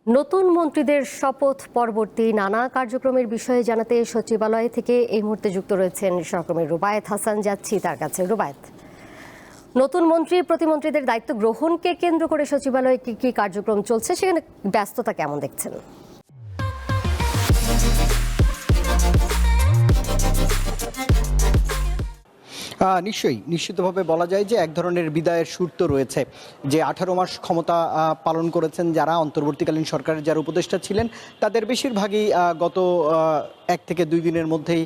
নতুন মন্ত্রীদের শপথ পরবর্তী নানা কার্যক্রমের বিষয়ে জানাতে সচিবালয় থেকে এই মুহূর্তে যুক্ত রয়েছেন সহকর্মী রুবায়েত হাসান। যাচ্ছি তার কাছে। রুবায়েত, নতুন মন্ত্রী প্রতিমন্ত্রীদের দায়িত্ব গ্রহণকে কেন্দ্র করে সচিবালয়ে কি কি কার্যক্রম চলছে, সেখানে ব্যস্ততা কেমন দেখছেন? নিশ্চয়ই, নিশ্চিতভাবে বলা যায় যে এক ধরনের বিদায়ের সুর তো রয়েছে। যে 18 মাস ক্ষমতা পালন করেছেন যারা, অন্তর্বর্তীকালীন সরকারের যারা উপদেষ্টা ছিলেন, তাদের বেশিরভাগই গত 1 থেকে 2 দিনের মধ্যেই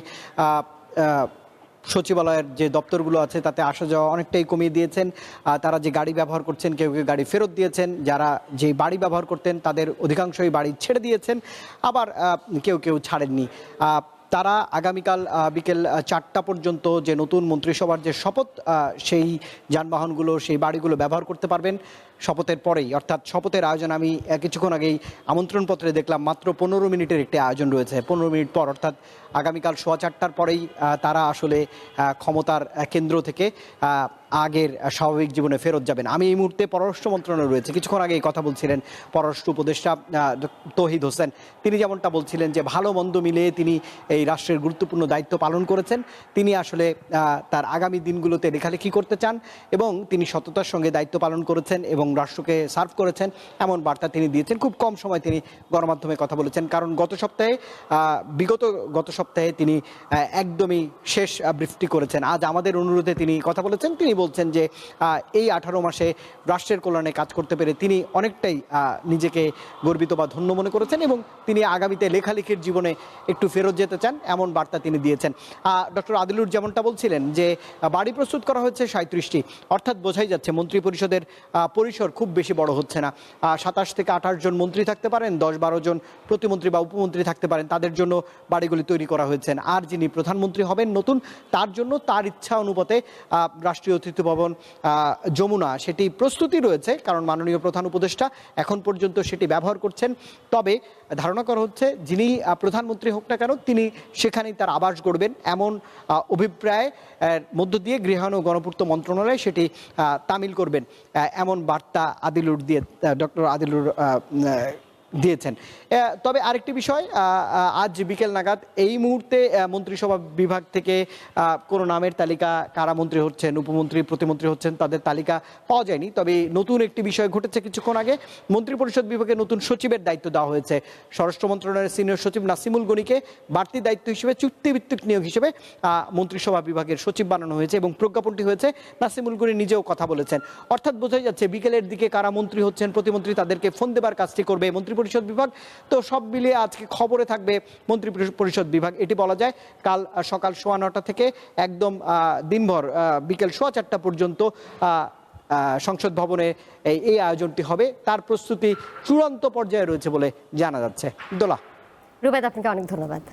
সচিবালয়ের যে দপ্তরগুলো আছে তাতে আসা যাওয়া অনেকটাই কমিয়ে দিয়েছেন। তারা যে গাড়ি ব্যবহার করছেন, কেউ কেউ গাড়ি ফেরত দিয়েছেন, যারা যে বাড়ি ব্যবহার করতেন তাদের অধিকাংশই বাড়ি ছেড়ে দিয়েছেন, আবার কেউ কেউ ছাড়েননি। তারা আগামীকাল বিকেল 4টা পর্যন্ত যে নতুন মন্ত্রিসভার যে শপথ, সেই যানবাহনগুলো, সেই বাড়িগুলো ব্যবহার করতে পারবেন। শপথের পরেই, অর্থাৎ শপথের আয়োজন, আমি কিছুক্ষণ আগেই আমন্ত্রণপত্রে দেখলাম মাত্র 15 মিনিটের একটি আয়োজন রয়েছে। 15 মিনিট পর, অর্থাৎ আগামীকাল 4:15টার পরেই তারা আসলে ক্ষমতার কেন্দ্র থেকে আগের স্বাভাবিক জীবনে ফেরত যাবেন। আমি এই মুহূর্তে পররাষ্ট্র মন্ত্রণালয়ে রয়েছে। কিছুক্ষণ আগেই কথা বলছিলেন পররাষ্ট্র উপদেষ্টা তৌহিদ হোসেন। তিনি যেমনটা বলছিলেন যে ভালো মন্দ মিলিয়ে তিনি এই রাষ্ট্রের গুরুত্বপূর্ণ দায়িত্ব পালন করেছেন। তিনি আসলে তার আগামী দিনগুলোতে লেখালেখি করতে চান এবং তিনি সততার সঙ্গে দায়িত্ব পালন করেছেন এবং রাষ্ট্রকে সার্ভ করেছেন, এমন বার্তা তিনি দিয়েছেন। খুব কম সময় তিনি গণমাধ্যমে কথা বলেছেন, কারণ গত সপ্তাহে তিনি একদমই শেষ ব্রিফটি করেছেন। আজ আমাদের অনুরোধে তিনি কথা বলেছেন। তিনি বলছেন যে এই 18 মাসে রাষ্ট্রের কল্যাণে কাজ করতে পেরে তিনি অনেকটাই নিজেকে গর্বিত বা ধন্য মনে করেছেন এবং তিনি আগামীতে লেখালেখির জীবনে একটু ফেরত যেতে চান, এমন বার্তা তিনি দিয়েছেন। ডক্টর আদিলুর যেমনটা বলছিলেন যে বাড়ি প্রস্তুত করা হয়েছে 37টি, অর্থাৎ বোঝাই যাচ্ছে মন্ত্রী পরিষদের পরিসর খুব বেশি বড় হচ্ছে না। 27 থেকে 28 জন মন্ত্রী থাকতে পারেন, 10-12 জন প্রতিমন্ত্রী বা উপমন্ত্রী থাকতে পারেন, তাদের জন্য বাড়িগুলি তৈরি করা হয়েছে। আর যিনি প্রধানমন্ত্রী হবেন নতুন, তার জন্য তার ইচ্ছা অনুপাতে রাষ্ট্রীয় অতিথি ভবন যমুনা, সেটি প্রস্তুতি রয়েছে, কারণ মাননীয় প্রধান উপদেষ্টা এখন পর্যন্ত সেটি ব্যবহার করছেন। তবে ধারণা করা হচ্ছে যিনি প্রধানমন্ত্রী হোক না কেন, তিনি সেখানেই তার আবাস গড়বেন, এমন অভিপ্রায় মধ্য দিয়ে গৃহায়ণ ও গণপূর্ত মন্ত্রণালয় সেটি তামিল করবেন, এমন বার্তা ডক্টর আদিলুর দিয়েছেন। তবে আরেকটি বিষয়, আজ বিকেল নাগাদ এই মুহূর্তে মন্ত্রিসভা বিভাগ থেকে কোনো নামের তালিকা, কারা মন্ত্রী হচ্ছেন, উপমন্ত্রী প্রতিমন্ত্রী হচ্ছেন, তাদের তালিকা পাওয়া যায়নি। তবে নতুন একটি বিষয় ঘটেছে কিছুক্ষণ আগে, মন্ত্রিপরিষদ বিভাগে নতুন সচিবের দায়িত্ব দেওয়া হয়েছে। স্বরাষ্ট্র মন্ত্রণালয়ের সিনিয়র সচিব নাসিমুল গনিকে বাড়তি দায়িত্ব হিসেবে, চুক্তিভিত্তিক নিয়োগ হিসেবে মন্ত্রিসভা বিভাগের সচিব বানানো হয়েছে এবং প্রজ্ঞাপনটি হয়েছে। নাসিমুল গনি নিজেও কথা বলেছেন, অর্থাৎ বোঝাই যাচ্ছে বিকেলের দিকে কারা মন্ত্রী হচ্ছেন, প্রতিমন্ত্রী, তাদেরকে ফোন দেবার কাজটি করবে মন্ত্রিপরিষদ বিভাগ। তো সব মিলিয়ে আজকে খবরে থাকবে মন্ত্রী পরিষদ বিভাগ, এটি বলা যায়। কাল সকাল 9:15 থেকে একদম দিনভর বিকেল 4:15 পর্যন্ত সংসদ ভবনে এই আয়োজনটি হবে। তার প্রস্তুতি চূড়ান্ত পর্যায়ে রয়েছে বলে জানা যাচ্ছে। দোলা। রুবায়েত, আপনাকে অনেক ধন্যবাদ।